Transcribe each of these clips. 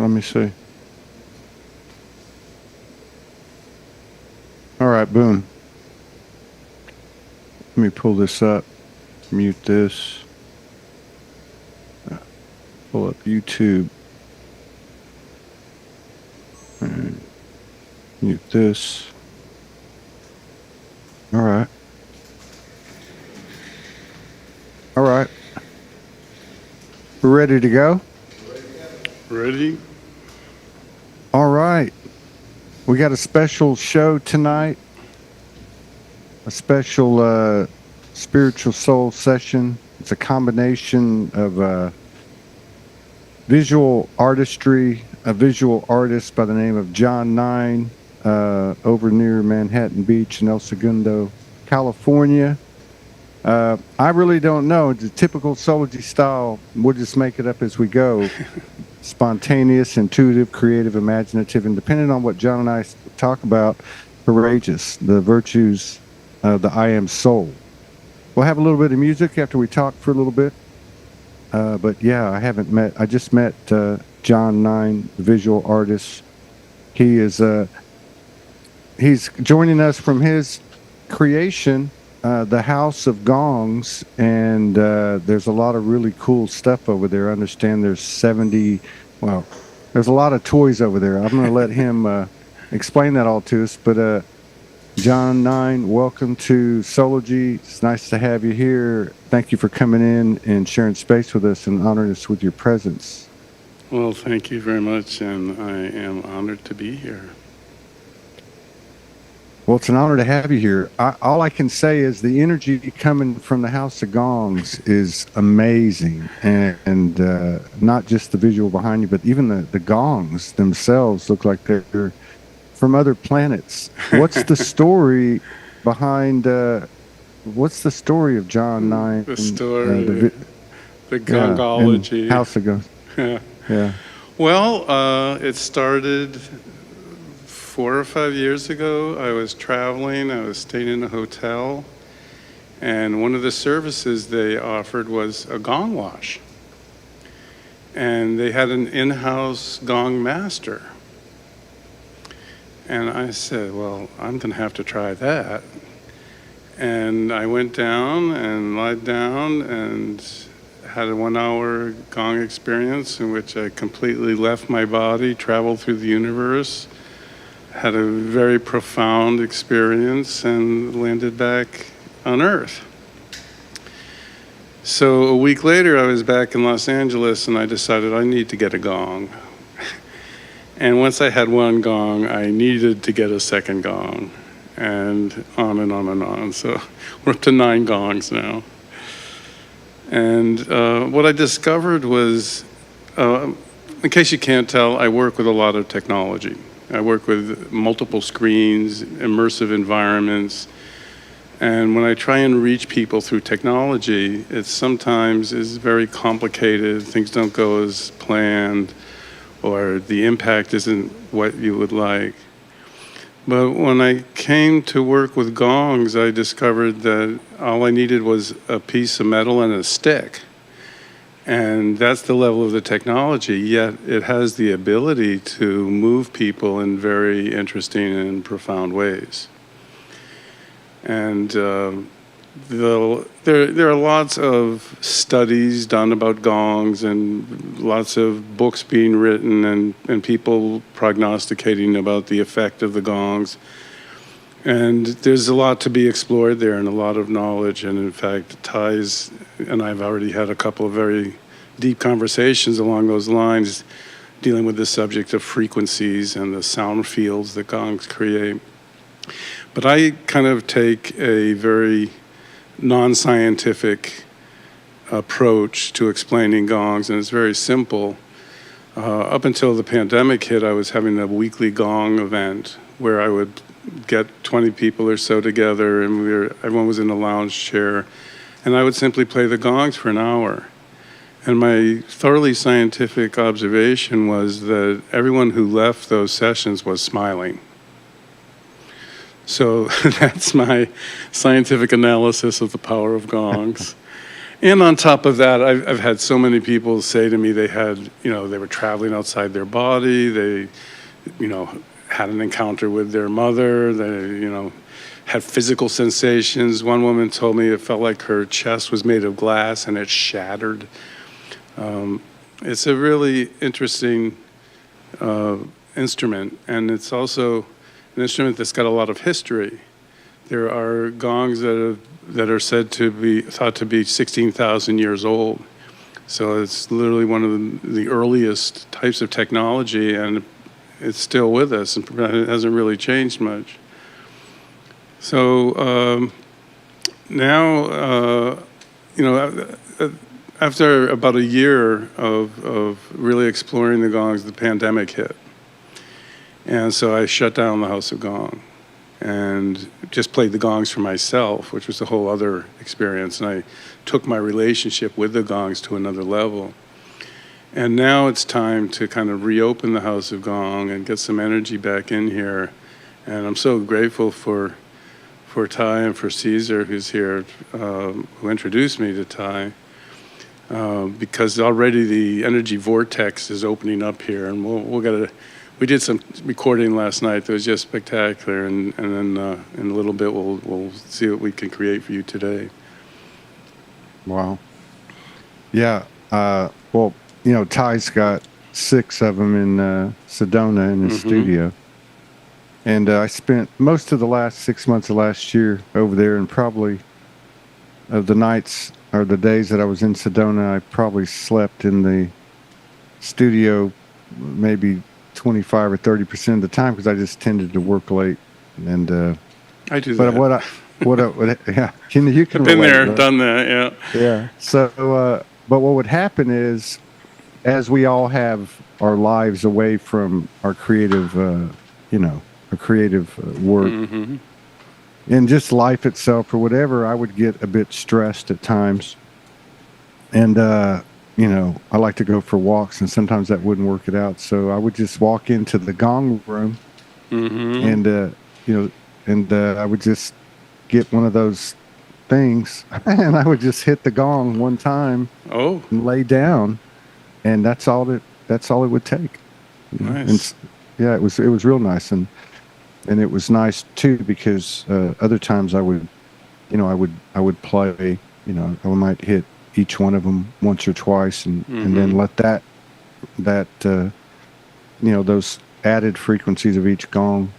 let me see. All right, boom. Let me pull this up. Mute this. Pull up YouTube. And mute this. All right. All right. We're ready to go? Ready? All right. We got a special show tonight. A special spiritual soul session. It's a combination of visual artistry, a visual artist by the name of John Nine, over near Manhattan Beach in El Segundo, California. I really don't know. It's a typical Soulology style. We'll just make it up as we go. Spontaneous, intuitive, creative, imaginative, and depending on what John and I talk about, courageous, the virtues of the I Am Soul. We'll have a little bit of music after we talk for a little bit. But yeah, I just met John Nine, the visual artist. He's joining us from his creation, the House of Gongs, and there's a lot of really cool stuff over there. I understand there's there's a lot of toys over there. I'm going to let him explain that all to us, but John Nine, welcome to Soulology. It's nice to have you here. Thank you for coming in and sharing space with us and honoring us with your presence. Well, thank you very much, and I am honored to be here. Well, it's an honor to have you here. All I can say is the energy coming from the House of Gongs is amazing, and not just the visual behind you, but even the gongs themselves look like they're from other planets. What's the story behind? What's the story of John Nine? The story, the gongology. House of Gongs. Yeah. Well, it started 4 or 5 years ago. I was traveling. I was staying in a hotel, and one of the services they offered was a gong wash, and they had an in-house gong master. And I said, well, I'm going to have to try that. And I went down and lied down and had a 1-hour gong experience in which I completely left my body, traveled through the universe, had a very profound experience, and landed back on Earth. So a week later, I was back in Los Angeles, and I decided I need to get a gong. And once I had one gong, I needed to get a second gong, and on and on and on. So we're up to 9 gongs now. And what I discovered was, in case you can't tell, I work with a lot of technology. I work with multiple screens, immersive environments. And when I try and reach people through technology, it sometimes is very complicated. Things don't go as planned, or the impact isn't what you would like. But when I came to work with gongs, I discovered that all I needed was a piece of metal and a stick. And that's the level of the technology, yet it has the ability to move people in very interesting and profound ways. And there are lots of studies done about gongs and lots of books being written and people prognosticating about the effect of the gongs. And there's a lot to be explored there and a lot of knowledge. And in fact, ties, and I've already had a couple of very deep conversations along those lines dealing with the subject of frequencies and the sound fields that gongs create. But I kind of take a very non-scientific approach to explaining gongs, and it's very simple. Up until the pandemic hit, I was having a weekly gong event where I would get 20 people or so together, and everyone was in a lounge chair, and I would simply play the gongs for an hour. And my thoroughly scientific observation was that everyone who left those sessions was smiling. So that's my scientific analysis of the power of gongs. And on top of that, I've had so many people say to me they had, they were traveling outside their body. They, had an encounter with their mother. They, had physical sensations. One woman told me it felt like her chest was made of glass and it shattered. It's a really interesting instrument, and it's also an instrument that's got a lot of history. There are gongs that are said to be thought to be 16,000 years old. So it's literally one of the earliest types of technology, and it's still with us, and it hasn't really changed much. So now, after about a year of really exploring the gongs, the pandemic hit. And so I shut down the House of Gong and just played the gongs for myself, which was a whole other experience. And I took my relationship with the gongs to another level. And now it's time to kind of reopen the House of Gong and get some energy back in here. And I'm so grateful for Ty and for Caesar, who's here, who introduced me to Ty, because already the energy vortex is opening up here, and we did some recording last night that was just spectacular, and then in a little bit we'll see what we can create for you today. Wow. Yeah. Well, Ty's got 6 of them in Sedona in his studio. And I spent most of the last 6 months of last year over there, and probably of the nights or the days that I was in Sedona, I probably slept in the studio maybe 25 or 30% of the time, because I just tended to work late. And I do that. But yeah, you can I've been relate, there, right? done that, yeah. Yeah. So, but what would happen is, as we all have our lives away from our creative, our creative work, and just life itself or whatever, I would get a bit stressed at times. And, I like to go for walks, and sometimes that wouldn't work it out. So I would just walk into the gong room and, I would just get one of those things and I would just hit the gong one time and lay down. And that's all it would take. Nice. And, yeah, it was real nice. And it was nice too, because other times I would play, I might hit each one of them once or twice, and then let that those added frequencies of each gong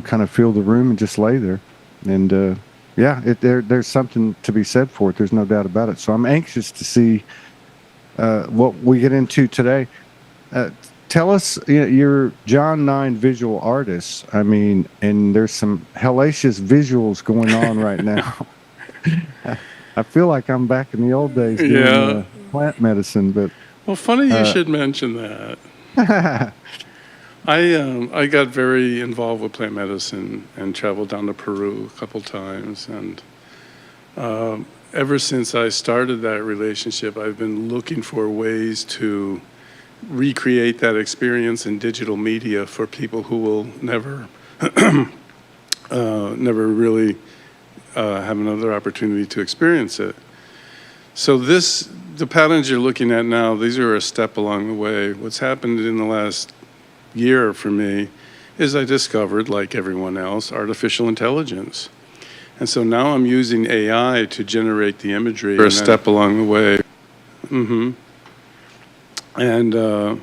kind of fill the room and just lay there. And there's something to be said for it. There's no doubt about it. So I'm anxious to see what we get into today. Tell us, you're John 9 visual artist. I mean, and there's some hellacious visuals going on right now. I feel like I'm back in the old days doing plant medicine. But well, funny you should mention that. I got very involved with plant medicine and traveled down to Peru a couple times, and ever since I started that relationship, I've been looking for ways to recreate that experience in digital media for people who will never really have another opportunity to experience it. So the patterns you're looking at now, these are a step along the way. What's happened in the last year for me is I discovered, like everyone else, artificial intelligence. And so now I'm using AI to generate the imagery. A step along the way. And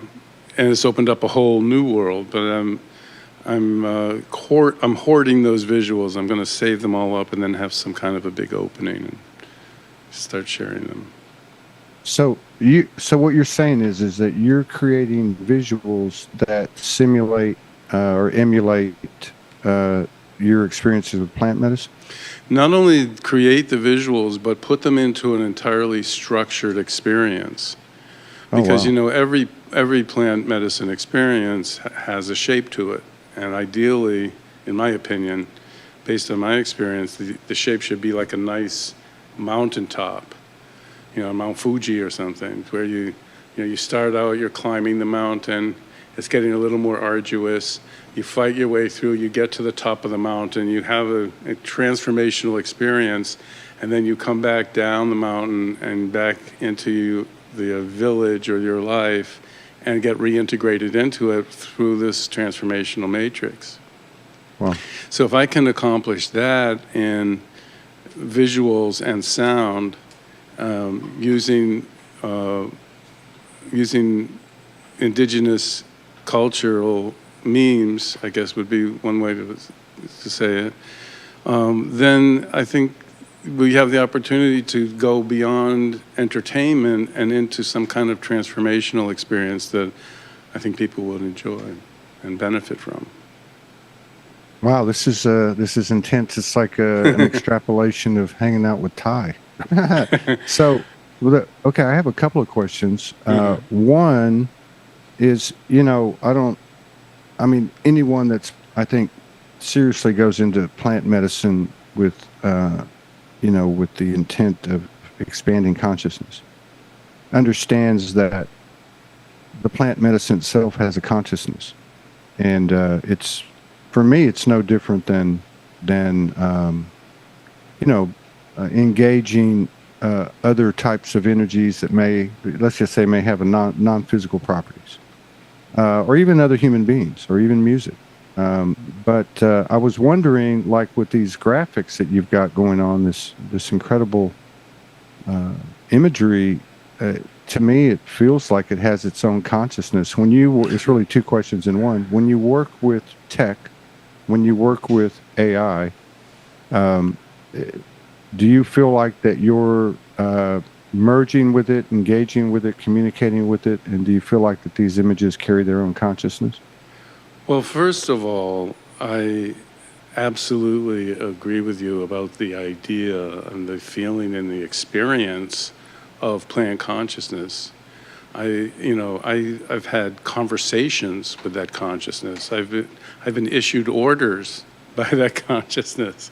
it's opened up a whole new world. But I'm hoarding those visuals. I'm going to save them all up and then have some kind of a big opening and start sharing them. So what you're saying is that you're creating visuals that simulate or emulate your experiences with plant medicine? Not only create the visuals, but put them into an entirely structured experience. Because, every plant medicine experience has a shape to it. And ideally, in my opinion, based on my experience, the shape should be like a nice mountaintop, Mount Fuji or something, where you start out, you're climbing the mountain, it's getting a little more arduous, you fight your way through, you get to the top of the mountain, you have a transformational experience, and then you come back down the mountain and back into the village or your life and get reintegrated into it through this transformational matrix. Well, So if I can accomplish that in visuals and sound, using indigenous cultural memes, I guess would be one way to say it, then I think we have the opportunity to go beyond entertainment and into some kind of transformational experience that I think people would enjoy and benefit from. wow, this is intense. It's like an extrapolation of hanging out with Ty. So, okay, I have a couple of questions. One is, I mean, anyone that's, I think, seriously goes into plant medicine with, with the intent of expanding consciousness, understands that the plant medicine itself has a consciousness, and it's, for me, it's no different than engaging other types of energies that may, let's just say, may have a non-physical properties, or even other human beings, or even music. But I was wondering, like with these graphics that you've got going on, this incredible imagery. To me, it feels like it has its own consciousness. It's really two questions in one. When you work with tech, when you work with AI, do you feel like that you're merging with it, engaging with it, communicating with it, and do you feel like that these images carry their own consciousness? Well, first of all, I absolutely agree with you about the idea and the feeling and the experience of plant consciousness. I've had conversations with that consciousness. I've been issued orders by that consciousness.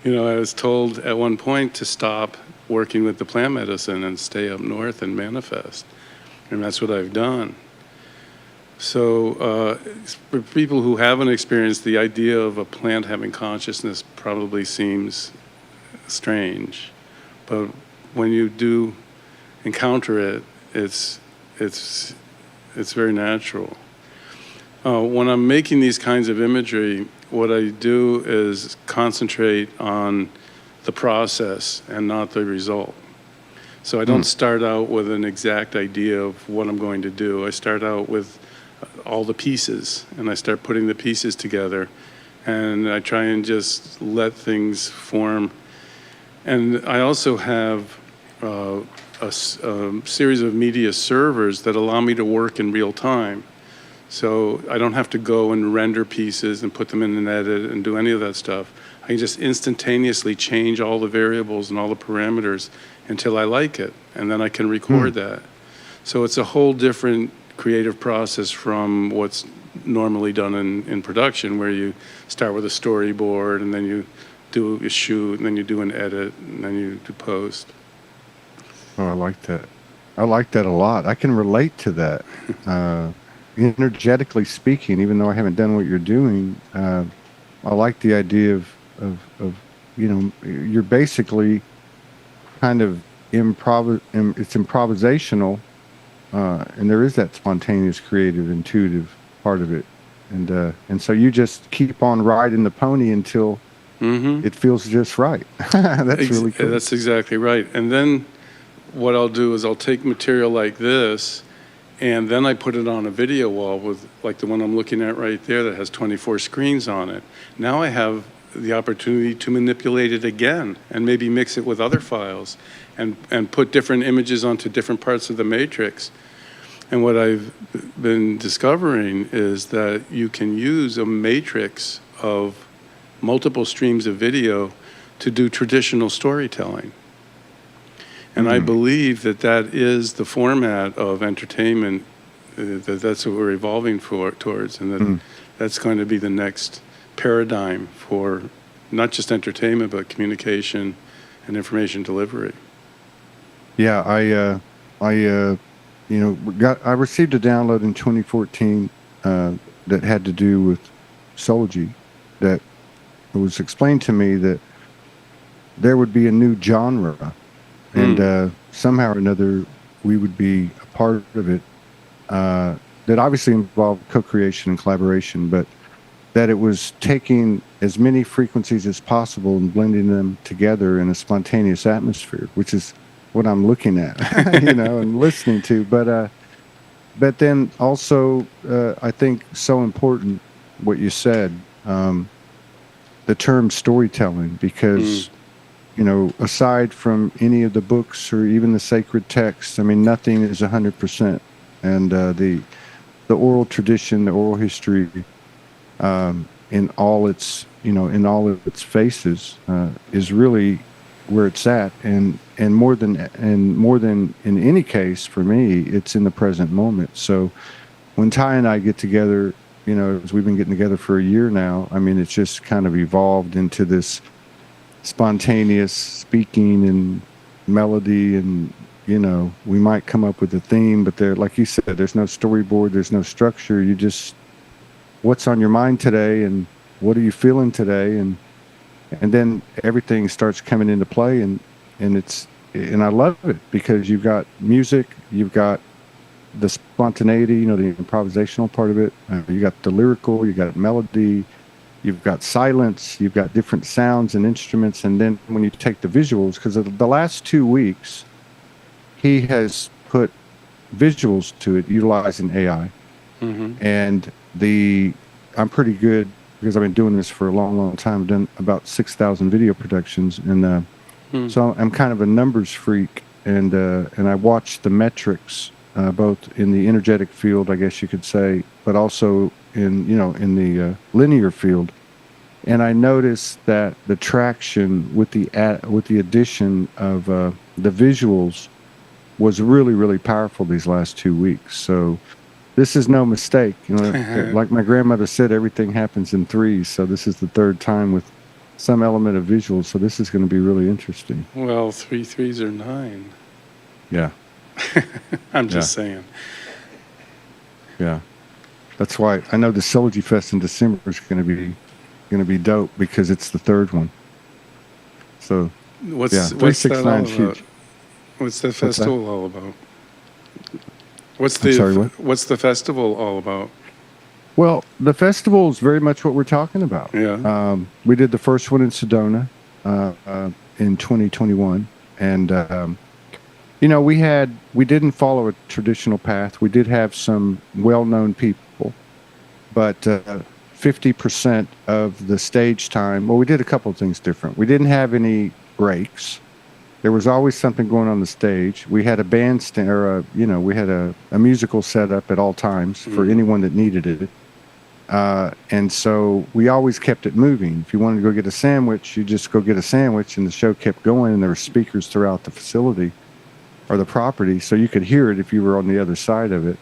I was told at one point to stop working with the plant medicine and stay up north and manifest, and that's what I've done. So for people who haven't experienced, the idea of a plant having consciousness probably seems strange, but when you do encounter it, it's very natural. When I'm making these kinds of imagery, what I do is concentrate on the process and not the result. So I don't start out with an exact idea of what I'm going to do. I start out with all the pieces, and I start putting the pieces together, and I try and just let things form. And I also have a series of media servers that allow me to work in real time. So I don't have to go and render pieces and put them in an edit and do any of that stuff. I can just instantaneously change all the variables and all the parameters until I like it, and then I can record that. So it's a whole different creative process from what's normally done in production, where you start with a storyboard and then you do a shoot and then you do an edit and then you do post. Oh, I like that. I like that a lot. I can relate to that. Energetically speaking, even though I haven't done what you're doing, I like the idea of you're basically kind of it's improvisational, and there is that spontaneous, creative, intuitive part of it, and so you just keep on riding the pony until it feels just right. That's really cool. That's exactly right. And then what I'll do is I'll take material like this, and then I put it on a video wall with, like the one I'm looking at right there that has 24 screens on it. Now I have the opportunity to manipulate it again and maybe mix it with other files and put different images onto different parts of the matrix. And what I've been discovering is that you can use a matrix of multiple streams of video to do traditional storytelling. And I believe that that is the format of entertainment, that's what we're evolving towards, and that that's going to be the next paradigm for not just entertainment, but communication and information delivery. Yeah, I received a download in 2014 that had to do with Solji, that it was explained to me that there would be a new genre, and Hmm. somehow or another we would be a part of it. That obviously involved co-creation and collaboration, but that it was taking as many frequencies as possible and blending them together in a spontaneous atmosphere, which is what I'm looking at, and listening to. But then also, I think so important what you said, the term storytelling, Hmm. because aside from any of the books or even the sacred texts, I mean, nothing is 100%. And the oral tradition, the oral history, in all its in all of its faces, is really where it's at, and more than in any case for me, it's in the present moment. So when Ty and I get together, as we've been getting together for a year now, I mean, it's just kind of evolved into this spontaneous speaking and melody, and we might come up with a theme, but there, like you said, there's no storyboard, there's no structure. You just, what's on your mind today, and what are you feeling today, and then everything starts coming into play, and I love it because you've got music, you've got the spontaneity, the improvisational part of it, you got the lyrical, you got melody, you've got silence, you've got different sounds and instruments, and then when you take the visuals, because the last 2 weeks he has put visuals to it utilizing AI. Hmm. And the I'm pretty good because I've been doing this for a long, long time. I've done about 6,000 video productions, and Hmm. so I'm kind of a numbers freak, and I watch the metrics, both in the energetic field, I guess you could say, but also in the linear field. And I noticed that the traction with the addition of the visuals was really, really powerful these last 2 weeks. So this is no mistake. Like my grandmother said, everything happens in threes. So this is the third time with some element of visuals. So this is going to be really interesting. Well, three threes are nine. Yeah, I'm yeah, just saying. yeah. That's why I know the Syllogy Fest in December is going to be dope because it's the third one. So yeah, three What's six that all nine's about? huge. What's the What's that? festival all about? I'm sorry. What? What's the festival all about? Well, the festival is very much what we're talking about. Yeah. We did the first one in Sedona, in 2021, and we didn't follow a traditional path. We did have some well-known people, but 50% of the stage time. Well, we did a couple of things different. We didn't have any breaks. There was always something going on the stage. We had a bandstand, or we had a musical set up at all times for Mm. anyone that needed it. And so we always kept it moving. If you wanted to go get a sandwich, you just go get a sandwich, and the show kept going. And there were speakers throughout the facility or the property, so you could hear it if you were on the other side of it.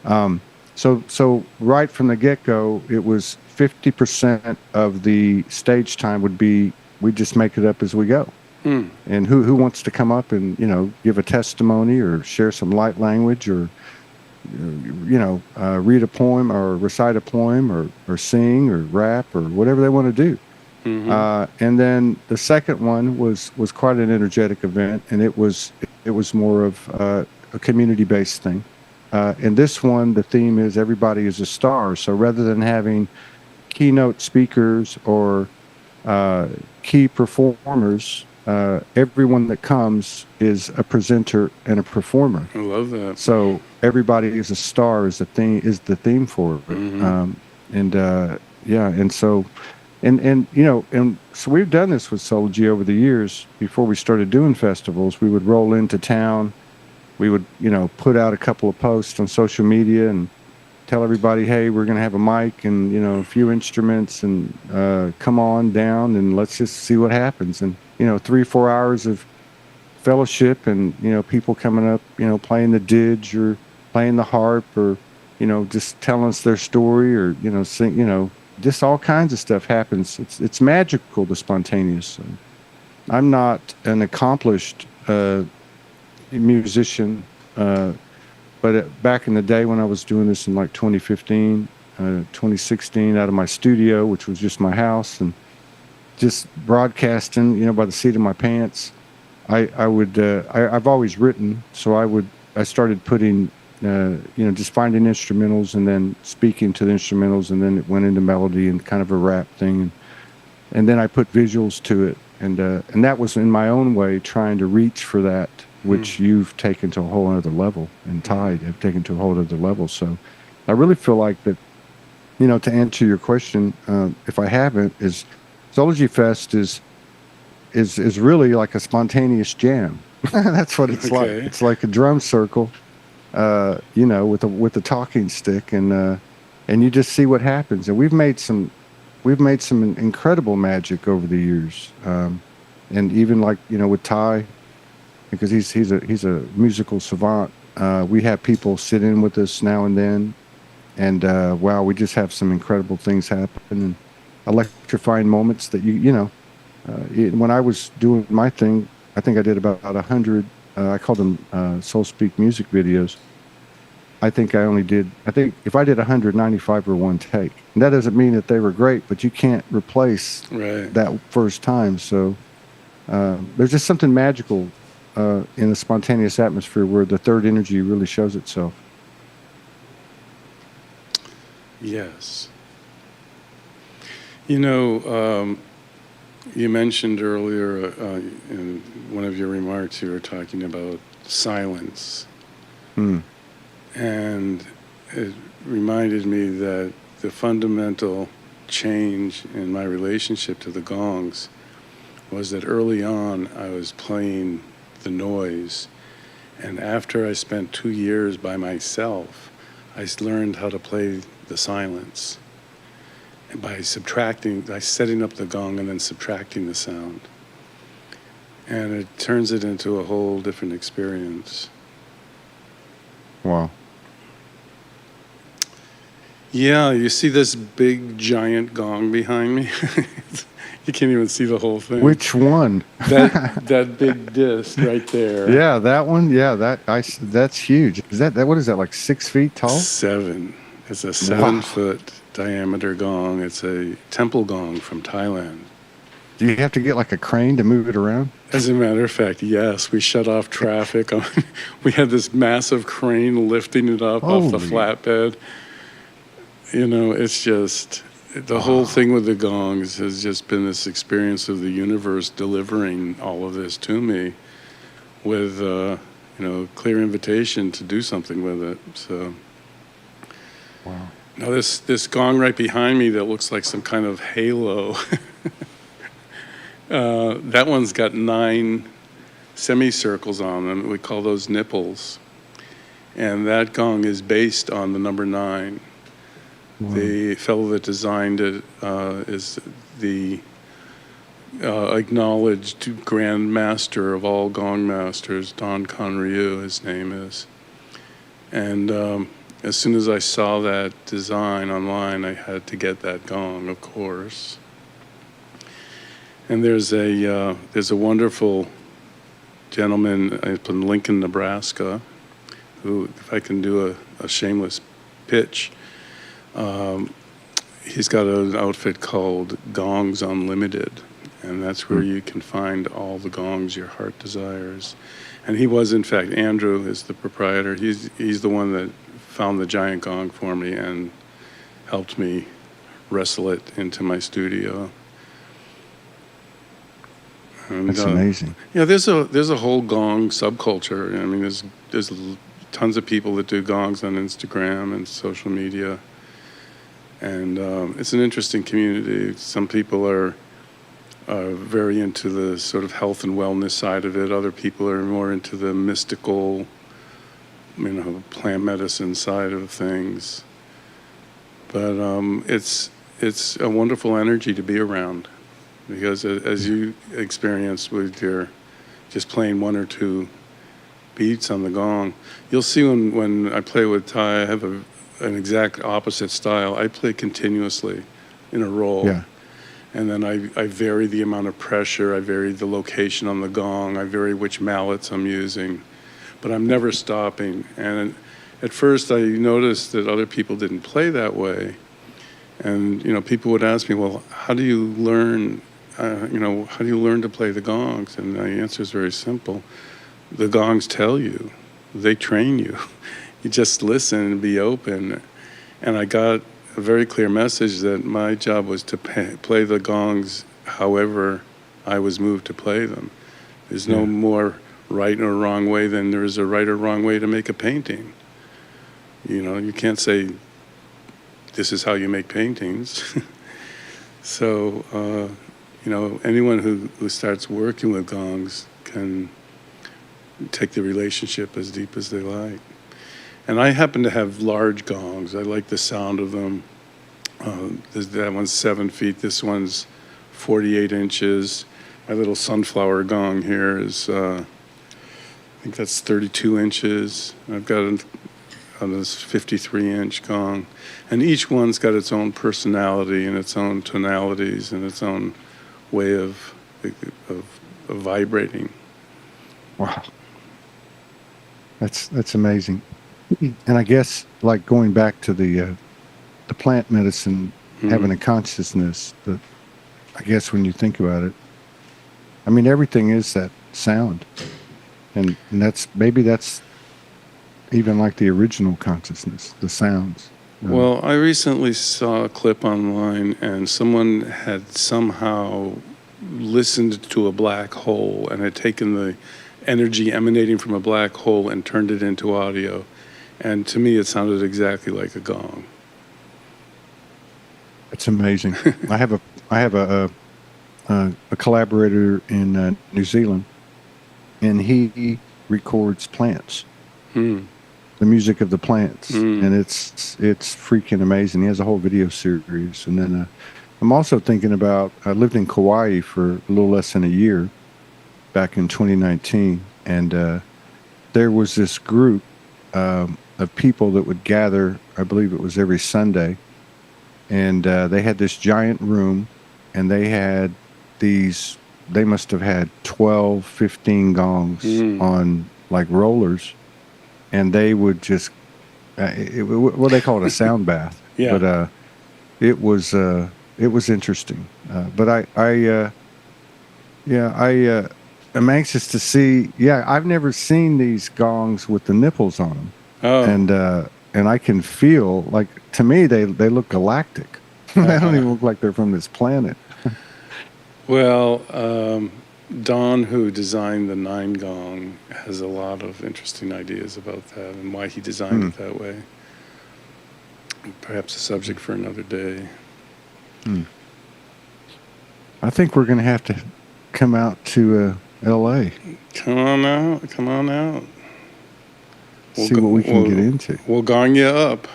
Um, so right from the get go, it was 50% of the stage time would be, we just make it up as we go. Mm. And who wants to come up and give a testimony or share some light language, or read a poem or recite a poem, or sing or rap or whatever they want to do. Hmm. And then the second one was quite an energetic event, and it was more of a community based thing. And this one, the theme is everybody is a star. So rather than having keynote speakers or uh, key performers, everyone that comes is a presenter and a performer. I love that. So everybody is a star is the theme for it. Hmm. And yeah, and so we've done this with Sology over the years. Before we started doing festivals, we would roll into town. We would put out a couple of posts on social media and tell everybody, hey, we're going to have a mic and a few instruments, and come on down and let's just see what happens. And 3 4 hours of fellowship, and people coming up, playing the didge or playing the harp, or just telling us their story, or sing, just all kinds of stuff happens. It's magical, the spontaneous. I'm not an accomplished musician, but back in the day when I was doing this in like 2015, 2016, out of my studio, which was just my house, and just broadcasting, by the seat of my pants. I've always written, so I started putting, just finding instrumentals and then speaking to the instrumentals, and then it went into melody and kind of a rap thing, and then I put visuals to it, and that was in my own way trying to reach for that, which you've taken to a whole other level, and Tide have taken to a whole other level. So I really feel like that, to answer your question, if I haven't, is Zoology Fest is really like a spontaneous jam. That's what it's like. Okay. It's like a drum circle, with a talking stick, and you just see what happens. And we've made some incredible magic over the years, and even like with Ty, because he's a musical savant. We have people sit in with us now and then, and wow, we just have some incredible things happen, and electrifying moments that when I was doing my thing, I think I did about 100. I called them Soul Speak music videos. I think if I did 195 were one take. And that doesn't mean that they were great, but you can't replace Right. that first time. So there's just something magical in a spontaneous atmosphere where the third energy really shows itself. Yes. You mentioned earlier in one of your remarks, you were talking about silence. Hmm. And it reminded me that the fundamental change in my relationship to the gongs was that early on I was playing the noise. And after I spent 2 years by myself, I learned how to play the silence. And by setting up the gong and then subtracting the sound. And it turns it into a whole different experience. Wow. Yeah, you see this big giant gong behind me? You can't even see the whole thing. Which one? That big disc right there. Yeah, that one. Yeah, that's huge. Is that what is that, like 6 feet tall? 7. It's a Wow. 7-foot diameter gong. It's a temple gong from Thailand. Do you have to get like a crane to move it around? As a matter of fact, yes, we shut off traffic. We had this massive crane lifting it up off the Holy. flatbed. It's just, the whole thing with the gongs has just been this experience of the universe delivering all of this to me with, clear invitation to do something with it. So Wow. now this gong right behind me that looks like some kind of halo, that one's got 9 semicircles on them. We call those nipples. And that gong is based on the number 9. Wow. The fellow that designed it is the acknowledged grand master of all gong masters, Don Conryu, his name is. And as soon as I saw that design online, I had to get that gong, of course. And there's a wonderful gentleman up in Lincoln, Nebraska, who, if I can do a shameless pitch, he's got an outfit called Gongs Unlimited, and that's where you can find all the gongs your heart desires. And he was, in fact, Andrew is the proprietor. He's the one that found the giant gong for me and helped me wrestle it into my studio. And, That's amazing. Yeah, there's a whole gong subculture. I mean, there's tons of people that do gongs on Instagram and social media. And it's an interesting community. Some people are very into the sort of health and wellness side of it. Other people are more into the mystical, plant medicine side of things. But it's a wonderful energy to be around, because as you experienced with your just playing 1 or 2 beats on the gong, you'll see when I play with Ty, I have an exact opposite style. I play continuously in a roll. Yeah. And then I vary the amount of pressure, I vary the location on the gong, I vary which mallets I'm using, but I'm never stopping. And at first I noticed that other people didn't play that way. And, people would ask me, well, how do you learn how do you learn to play the gongs? And the answer is very simple. The gongs tell you. They train you. You just listen and be open. And I got a very clear message that my job was to play the gongs however I was moved to play them. There's no more right or wrong way than there is a right or wrong way to make a painting. You can't say, this is how you make paintings. So, anyone who starts working with gongs can take the relationship as deep as they like. And I happen to have large gongs. I like the sound of them. That one's 7 feet. This one's 48 inches. My little sunflower gong here is, I think that's 32 inches. I've got this 53-inch gong. And each one's got its own personality and its own tonalities and its own way of vibrating. Wow. That's amazing. And I guess, like, going back to the plant medicine having a consciousness, that I guess when you think about it, I mean, everything is that sound, and that's even like the original consciousness, the sounds. Well, I recently saw a clip online, and someone had somehow listened to a black hole and had taken the energy emanating from a black hole and turned it into audio. And to me, it sounded exactly like a gong. It's amazing. I have a collaborator in New Zealand, and he records plants, the music of the plants, and it's freaking amazing. He has a whole video series. And then I'm also thinking about, I lived in Kauai for a little less than a year back in 2019, and there was this group of people that would gather, I believe it was every Sunday, and they had this giant room, and they had they must have had 12, 15 gongs on like rollers, and they would just, well, they call it a sound bath. Yeah. But it was interesting. But I'm anxious to see. Yeah, I've never seen these gongs with the nipples on them. Oh. And I can feel, like, to me they look galactic. They don't even look like they're from this planet. Well, Don, who designed the 9 gong, has a lot of interesting ideas about that and why he designed it that way. Perhaps a subject for another day. I think we're going to have to come out to L.A. Come on out. See what we can get into. We'll gong you up.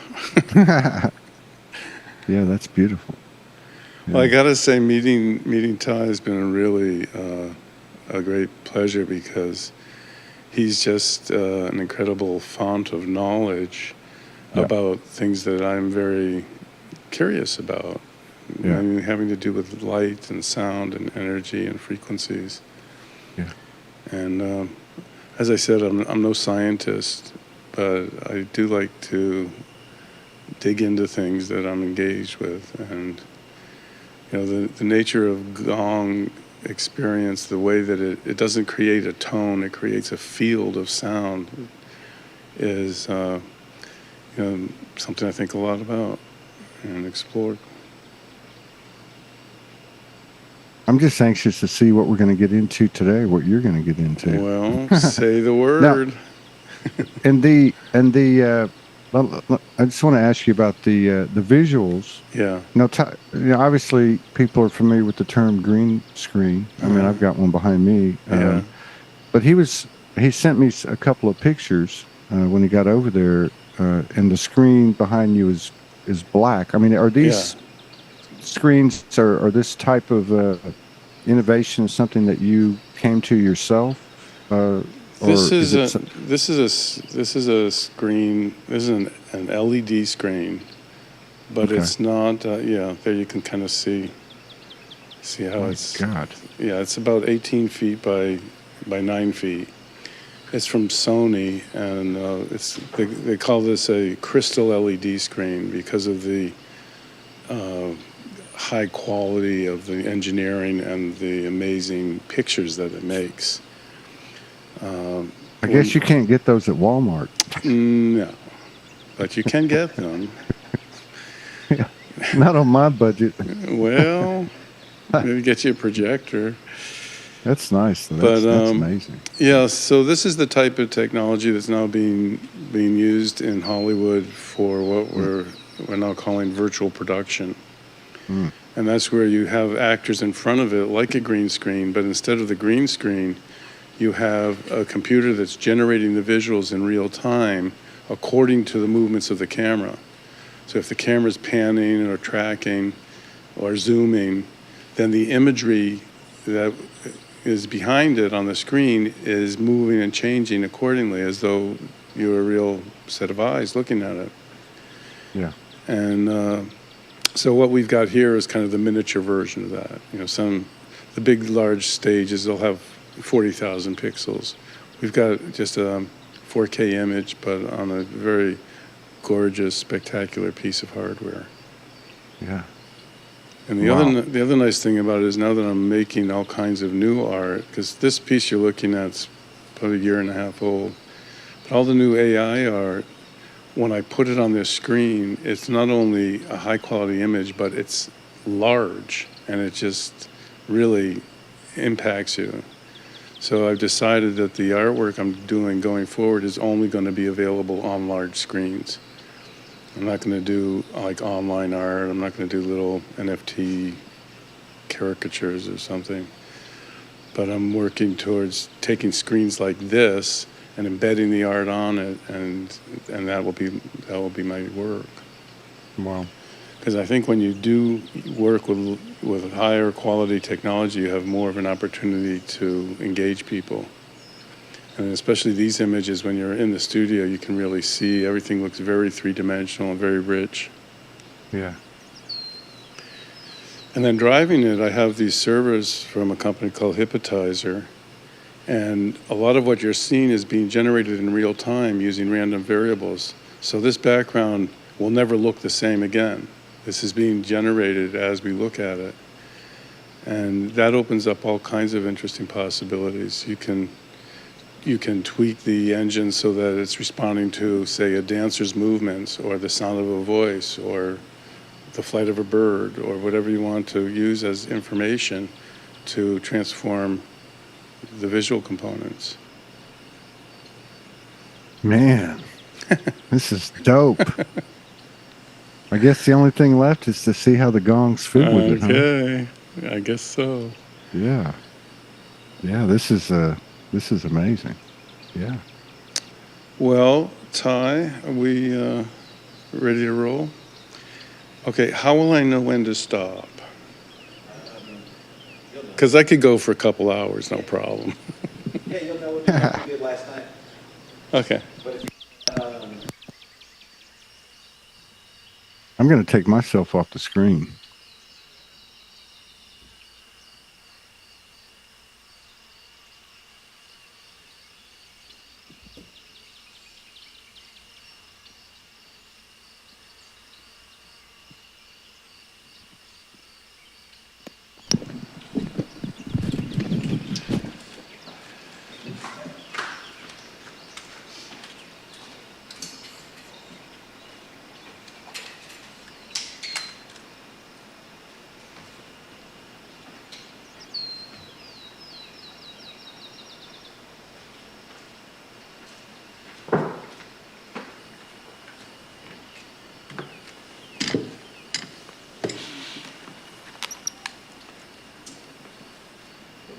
Yeah, that's beautiful. Yeah. Well, I got to say, meeting Ty has been a really a great pleasure, because he's just an incredible font of knowledge about things that I'm very curious about. Yeah. I mean, having to do with light and sound and energy and frequencies. Yeah. And as I said, I'm no scientist, but I do like to dig into things that I'm engaged with. And the nature of gong experience, the way that it doesn't create a tone, it creates a field of sound, is something I think a lot about and explore. I'm just anxious to see what we're going to get into today, what you're going to get into. Well, say the word. Now, I just want to ask you about the visuals. Yeah. Obviously people are familiar with the term green screen. I mean, I've got one behind me. Yeah. But he sent me a couple of pictures when he got over there, and the screen behind you is black. I mean, are these screens or this type of innovation something that you came to yourself? This is a screen. This is an LED screen, but it's not. There you can kind of see how it's. God. Yeah, it's about 18 feet by 9 feet. It's from Sony, and they call this a crystal LED screen because of the high quality of the engineering and the amazing pictures that it makes. I guess you can't get those at Walmart. No, but you can get them. Not on my budget. Well, maybe get you a projector. That's nice. But That's amazing. yeah, so this is the type of technology that's now being used in Hollywood for what we're now calling virtual production. Mm. And that's where you have actors in front of it like a green screen, but instead of the green screen, you have a computer that's generating the visuals in real time according to the movements of the camera. So if the camera's panning or tracking or zooming, then the imagery that is behind it on the screen is moving and changing accordingly as though you're a real set of eyes looking at it. Yeah. And so what we've got here is kind of the miniature version of that. You know, the big, large stages, they'll have 40,000 pixels. We've got just a 4K image, but on a very gorgeous, spectacular piece of hardware. Yeah. And the other nice thing about it is now that I'm making all kinds of new art, because this piece you're looking at is about a year and a half old, but all the new AI art, when I put it on this screen, it's not only a high quality image, but it's large and it just really impacts you. So I've decided that the artwork I'm doing going forward is only going to be available on large screens. I'm not going to do like online art. I'm not going to do little NFT caricatures or something. But I'm working towards taking screens like this and embedding the art on it, and that will be my work. Wow. Because I think when you do work with higher quality technology, you have more of an opportunity to engage people. And especially these images, when you're in the studio, you can really see everything looks very three-dimensional and very rich. Yeah. And then driving it, I have these servers from a company called Hypnotizer. And a lot of what you're seeing is being generated in real time using random variables. So this background will never look the same again. This is being generated as we look at it. And that opens up all kinds of interesting possibilities. You can tweak the engine so that it's responding to, say, a dancer's movements or the sound of a voice or the flight of a bird or whatever you want to use as information to transform the visual components. Man, this is dope. I guess the only thing left is to see how the gongs fit with it, huh? Okay, I guess so. Yeah. Yeah, this is amazing. Yeah. Well, Ty, are we ready to roll? Okay, how will I know when to stop? Because I could go for a couple hours, no problem. Yeah, you'll know what you did last night. Okay. But if I'm going to take myself off the screen.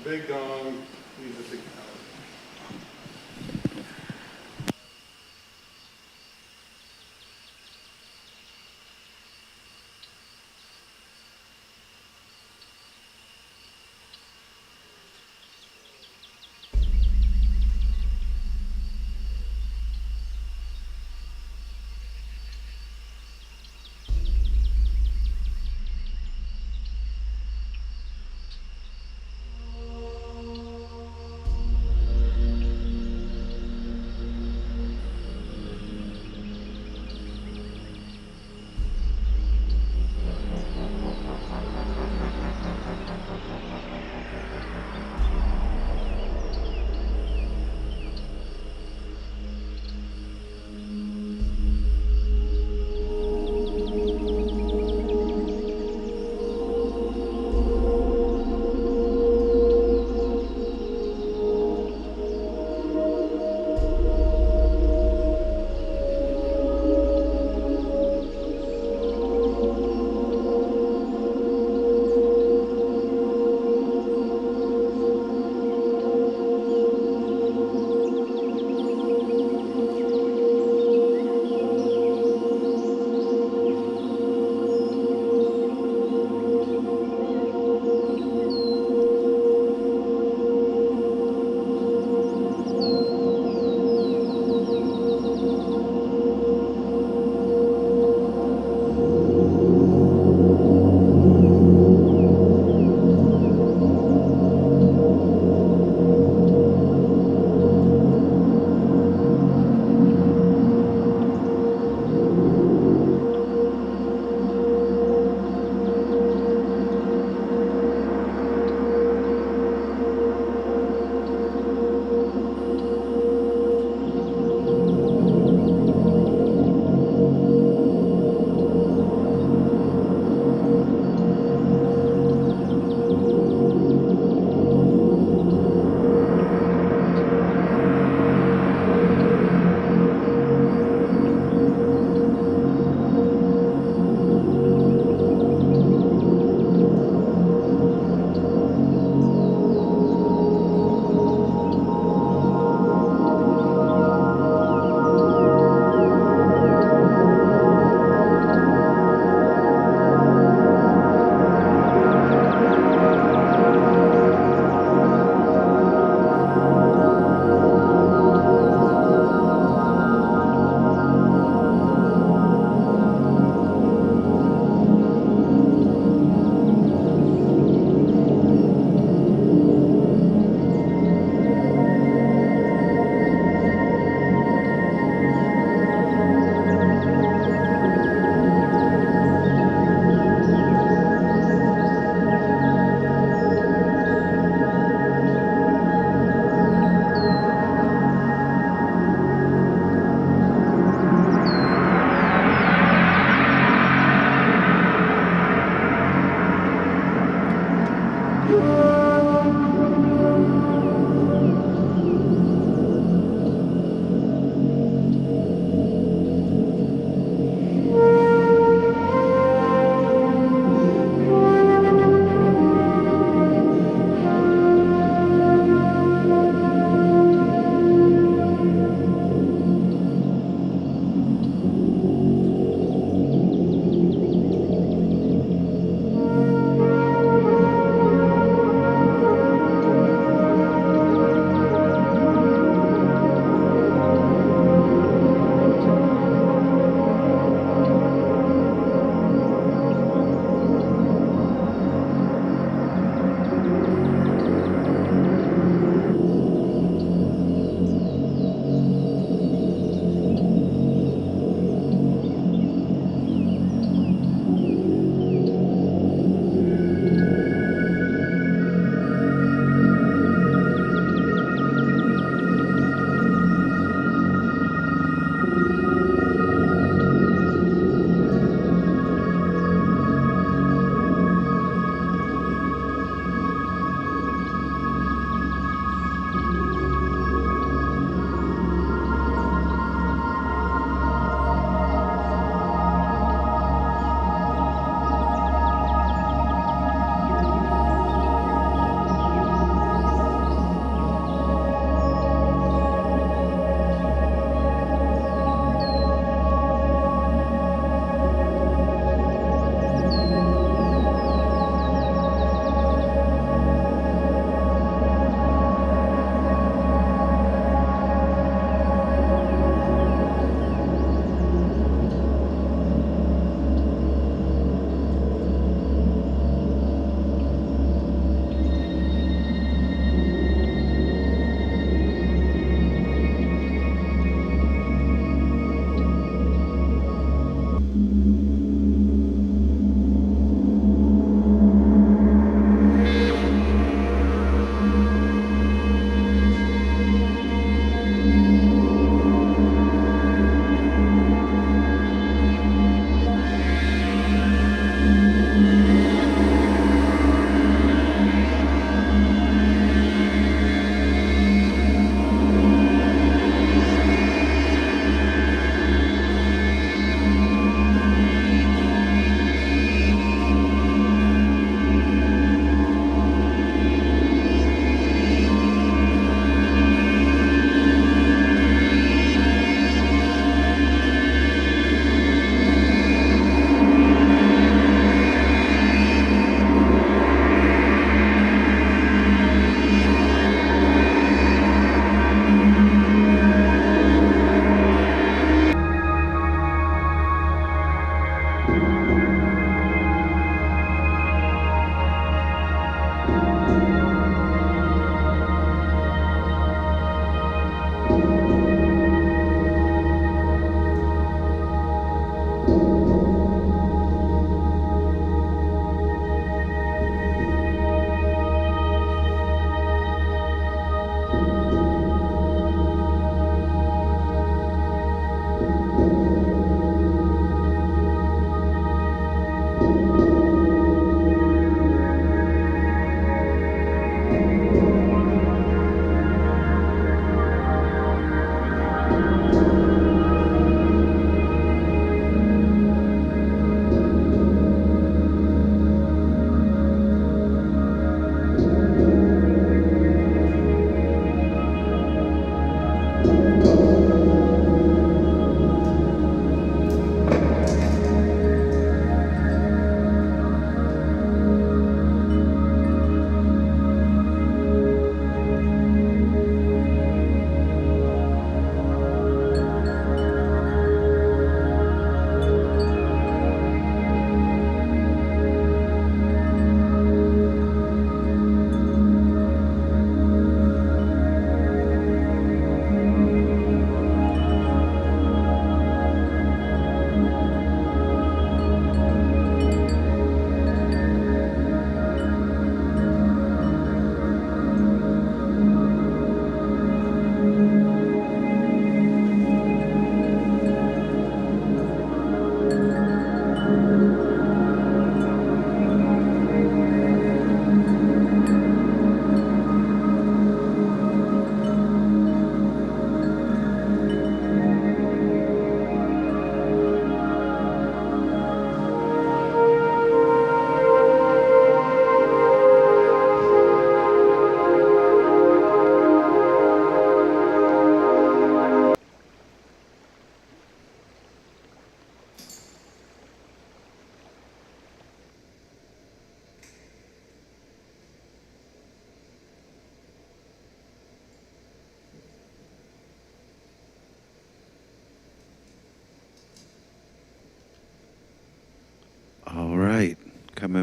The big gong needs a big house.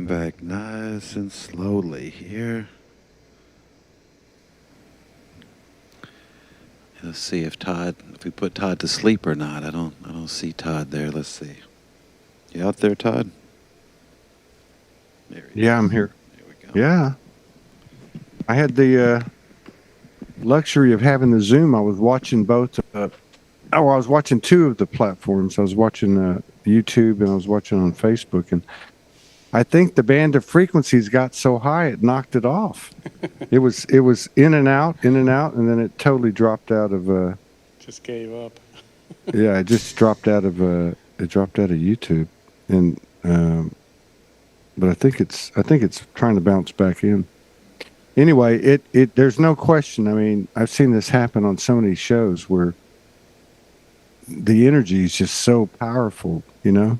back nice and slowly here. Let's see if we put Todd to sleep or not. I don't see Todd there. Let's see. You out there, Todd? There he is. Yeah, I'm here. There we go. Yeah. I had the luxury of having the Zoom. I was watching both. I was watching two of the platforms. I was watching YouTube and I was watching on Facebook. And I think the band of frequencies got so high it knocked it off. It was in and out, and then it totally dropped out of. Just gave up. Yeah, it just dropped out of YouTube, and but I think it's trying to bounce back in. Anyway, it there's no question. I mean, I've seen this happen on so many shows where the energy is just so powerful, and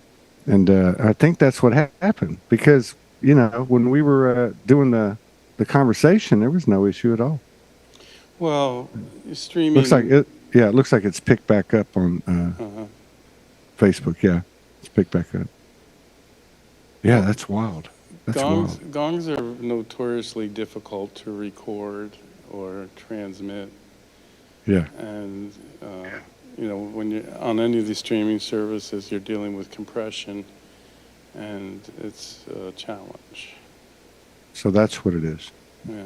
I think that's what happened because when we were doing the conversation, there was no issue at all. Well, streaming. Looks like it. Yeah, it looks like it's picked back up on Facebook. Yeah, it's picked back up. Yeah, that's wild. That's wild. Gongs are notoriously difficult to record or transmit. Yeah. And, when you're on any of these streaming services, you're dealing with compression, and it's a challenge. So that's what it is. Yeah.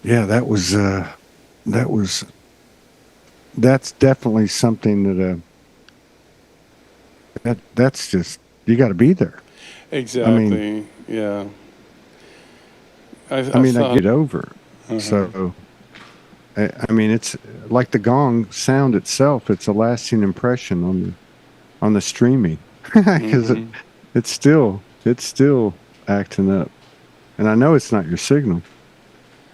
Yeah, that's definitely something that's just, you got to be there. Exactly. Yeah. I get over. So, I mean, it's like the gong sound itself. It's a lasting impression on the streaming because it's still acting up, and I know it's not your signal,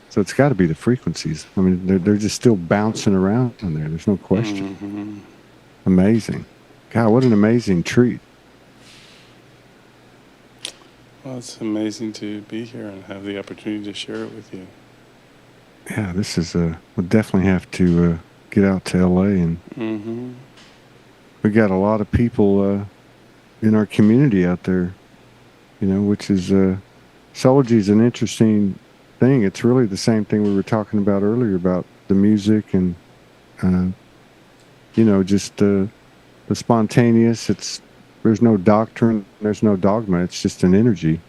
so it's got to be the frequencies. I mean, they're just still bouncing around in there. There's no question. Amazing, God, what an amazing treat. Well, it's amazing to be here and have the opportunity to share it with you. Yeah, this is we'll definitely have to get out to LA, and we got a lot of people in our community out there, which is Solargy is an interesting thing. It's really the same thing we were talking about earlier about the music and just the spontaneous. There's no doctrine, there's no dogma. It's just an energy.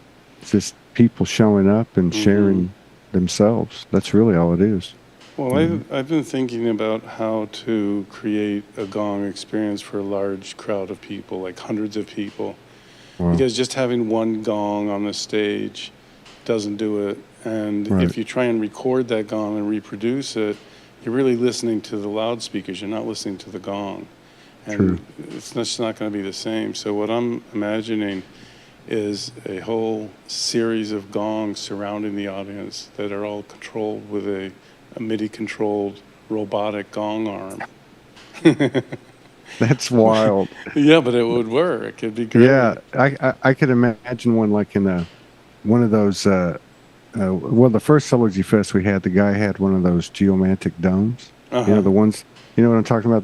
It's just people showing up and sharing themselves. That's really all it is. Well, I've been thinking about how to create a gong experience for a large crowd of people, like hundreds of people. Wow. Because just having one gong on the stage doesn't do it. And if you try and record that gong and reproduce it, you're really listening to the loudspeakers. You're not listening to the gong. And it's just not going to be the same. So what I'm imagining is a whole series of gongs surrounding the audience that are all controlled with a MIDI-controlled robotic gong arm. That's wild. Yeah, but it would work. It'd be great. Yeah, I could imagine one like in one of those. The first Solargy Fest we had, the guy had one of those geomantic domes. The ones. You know what I'm talking about?